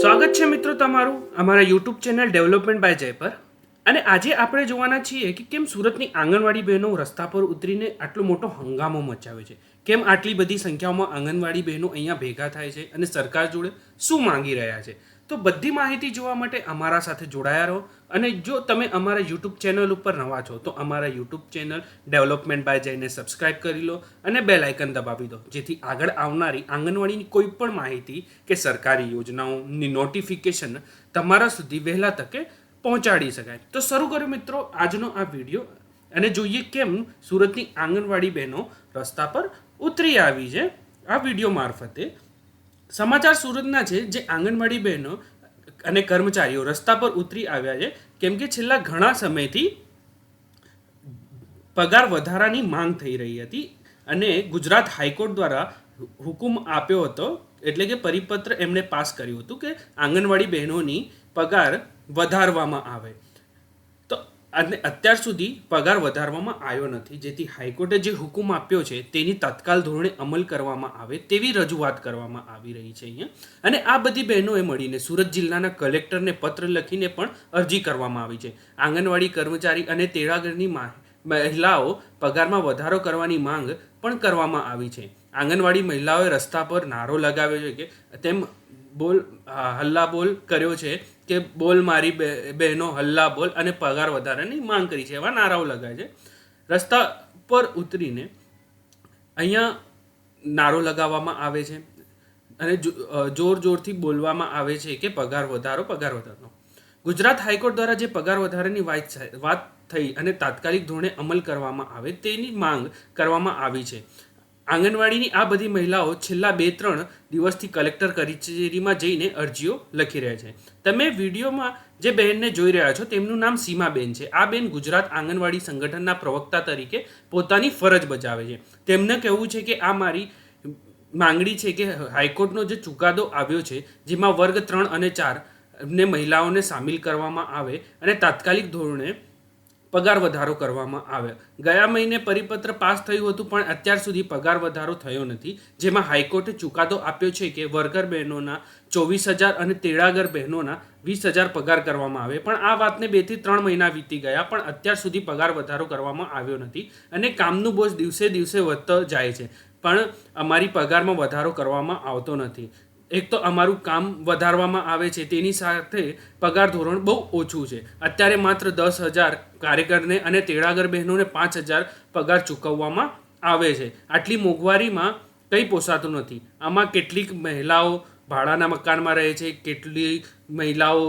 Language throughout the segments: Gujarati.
સ્વાગત છે મિત્રો તમારું અમારા યુટ્યુબ ચેનલ ડેવલપમેન્ટ બાય જય પર. અને આજે આપણે જોવાના છીએ કે કેમ સુરતની આંગણવાડી બહેનો રસ્તા પર ઉતરીને આટલો મોટો હંગામો મચાવે છે, કેમ આટલી બધી સંખ્યામાં આંગણવાડી બહેનો અહીંયા ભેગા થાય છે અને સરકાર જોડે શું માંગી રહ્યા છે. તો બધી માહિતી જોવા માટે અમારા સાથે જોડાયા રહો. અને જો તમે અમારા યુટ્યુબ ચેનલ ઉપર નવા છો તો અમારા યુટ્યુબ ચેનલ ડેવલપમેન્ટ બાય જઈને સબસ્ક્રાઇબ કરી લો અને બેલ આઇકન દબાવી દો, જેથી આગળ આવનારી આંગણવાડીની કોઈ પણ માહિતી કે સરકારી યોજનાઓની નોટિફિકેશન તમારા સુધી વહેલા તકે પહોંચાડી શકાય. તો શરૂ કર્યો મિત્રો આજનો આ વિડીયો અને જોઈએ કેમ સુરતની આંગણવાડી બહેનો રસ્તા પર ઉતરી આવી છે. આ વિડીયો મારફતે સમાચાર સુરતના છે, જે આંગણવાડી બહેનો અને કર્મચારીઓ રસ્તા પર ઉતરી આવ્યા છે કેમ કે છેલ્લા ઘણા સમયથી પગાર વધારાની માંગ થઈ રહી હતી અને ગુજરાત હાઈકોર્ટ દ્વારા હુકુમ આપ્યો હતો, એટલે કે પરિપત્ર એમણે પાસ કર્યું હતું કે આંગણવાડી બહેનોની પગાર વધારવામાં આવે. તો અને અત્યાર સુધી પગાર વધારવામાં આવ્યો નથી, જેથી હાઈકોર્ટે જે હુકુમ આપ્યો છે તેની તત્કાલ ધોરણે અમલ કરવામાં આવે તેવી રજૂઆત કરવામાં આવી રહી છે અહીંયા. અને આ બધી બહેનોએ મળીને સુરત જિલ્લાના કલેક્ટરને પત્ર લખીને પણ અરજી કરવામાં આવી છે. આંગણવાડી કર્મચારી અને તેડાગરની મહિલાઓ પગારમાં વધારો કરવાની માંગ પણ કરવામાં આવી છે. આંગણવાડી મહિલાઓએ રસ્તા પર નારો લગાવ્યો છે કે તેમ હલ્લા બોલ કર્યો છે કે બોલ મારી બહેનો હલ્લા બોલ અને પગાર વધારાની માંગ કરી છે, એવા નારાઓ લગાવે છે. રસ્તા પર ઉતરીને અહીંયા નારો લગાવવામાં આવે છે અને જોર જોરથી બોલવામાં આવે છે કે પગાર વધારો. ગુજરાત હાઈકોર્ટ દ્વારા જે પગાર વધારાની વાત થઈ અને તાત્કાલિક ધોરણે અમલ કરવામાં આવે તેની માંગ કરવામાં આવી છે. આંગણવાડીની આ બધી મહિલાઓ છેલ્લા 2-3 દિવસથી કલેક્ટર કચેરીમાં જઈને અરજીઓ લખી રહ્યા છે. તમે વિડીયોમાં જે બહેનને જોઈ રહ્યા છો તેમનું નામ સીમાબેન છે. આ બેન ગુજરાત આંગણવાડી સંગઠનના પ્રવક્તા તરીકે પોતાની ફરજ બજાવે છે. તેમને કહેવું છે કે આ મારી માંગણી છે કે હાઈકોર્ટનો જે ચુકાદો આવ્યો છે જેમાં વર્ગ 3 અને 4 ને મહિલાઓને સામેલ કરવામાં આવે અને તાત્કાલિક ધોરણે પગાર વધારો કરવામાં આવે. ગયા મહિને પરિપત્ર પાસ થયું હતું પણ અત્યાર સુધી પગાર વધારો થયો નથી, જેમાં હાઈકોર્ટે ચુકાદો આપ્યો છે કે વર્કર બહેનોના 24,000 અને તેડાગર બહેનોના 20,000 પગાર કરવામાં આવે. પણ આ વાતને 2 થી 3 મહિના વીતી ગયા પણ અત્યાર સુધી પગાર વધારો કરવામાં આવ્યો નથી અને કામનું બોજ દિવસે દિવસે વધતો જાય છે, પણ અમારી પગારમાં વધારો કરવામાં આવતો નથી. એક તો અમારું કામ વધારવામાં આવે છે, તેની સાથે પગાર ધોરણ બહુ ઓછું છે. અત્યારે માત્ર 10,000 કાર્યકરને અને તેડાગર બહેનોને 5,000 પગાર ચૂકવવામાં આવે છે. આટલી મોંઘવારીમાં કંઈ પોસાતું નથી. આમાં કેટલીક મહિલાઓ ભાડાના મકાનમાં રહે છે, કેટલીક મહિલાઓ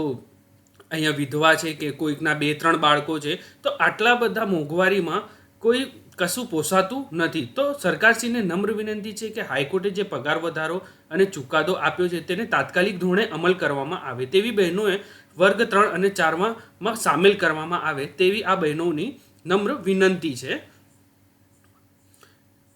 અહીંયા વિધવા છે કે કોઈકના 2-3 બાળકો છે. તો આટલા બધા મોંઘવારીમાં કોઈ કશું પોસાતું નથી. તો સરકારશ્રીને નમ્ર વિનંતી છે કે હાઈકોર્ટે જે પગાર વધારો અને ચુકાદો આપ્યો છે તેને તાત્કાલિક ધોરણે અમલ કરવામાં આવે તેવી બહેનોએ વર્ગ 3 અને 4માં સામેલ કરવામાં આવે તેવી આ બહેનોની નમ્ર વિનંતી છે.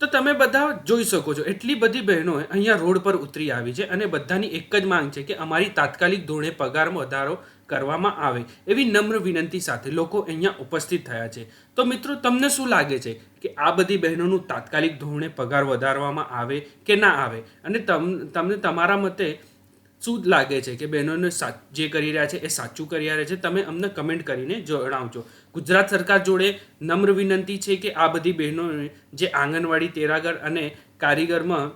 તો તમે બધા જોઈ શકો છો એટલી બધી બહેનોએ અહીંયા રોડ પર ઉતરી આવી છે અને બધાની એક જ માંગ છે કે અમારી તાત્કાલિક ધોરણે પગારમાં વધારો કરવામાં આવે એવી નમ્ર વિનંતી સાથે લોકો અહીંયા ઉપસ્થિત થયા છે. તો મિત્રો તમને શું લાગે છે કે આ બધી બહેનોનું તાત્કાલિક ધોરણે પગાર વધારવામાં આવે કે ના આવે, અને તમને તમારા મતે શું લાગે છે કે બહેનોને જે કરી રહ્યા છે એ સાચું કરી રહ્યા છે? તમે અમને કમેન્ટ કરીને જણાવજો. ગુજરાત સરકાર જોડે નમ્ર વિનંતી છે કે આ બધી બહેનોને જે આંગણવાડી તેડાગર અને કારીગરમાં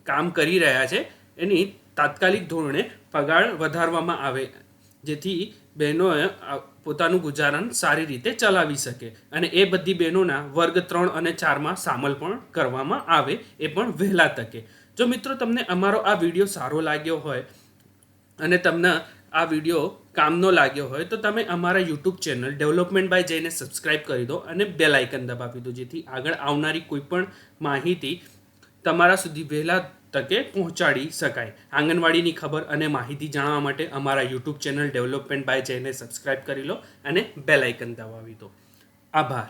કામ કરી રહ્યા છે એની તાત્કાલિક ધોરણે પગાર વધારવામાં આવે, જેથી બહેનોએ પોતાનું ગુજરાન સારી રીતે ચલાવી શકે અને એ બધી બહેનોના વર્ગ 3 અને 4માં સામેલ પણ કરવામાં આવે, એ પણ વહેલા તકે. જો મિત્રો તમને અમારો આ વિડીયો સારો લાગ્યો હોય અને તમને આ વિડીયો કામનો લાગ્યો હોય તો તમે અમારા યુટ્યુબ ચેનલ ડેવલપમેન્ટ બાય જઈને સબસ્ક્રાઇબ કરી દો અને બેલ આઇકન દબાવી દો, જેથી આગળ આવનારી કોઈ પણ માહિતી તમારા સુધી વહેલા તકે પહોંચાડી શકાય. આંગણવાડીની ખબર અને માહિતી જાણવા માટે અમારા યુટ્યુબ ચેનલ ડેવલપમેન્ટ બાય જઈને સબસ્ક્રાઇબ કરી લો અને બેલ આઇકન દબાવી દો. આભાર.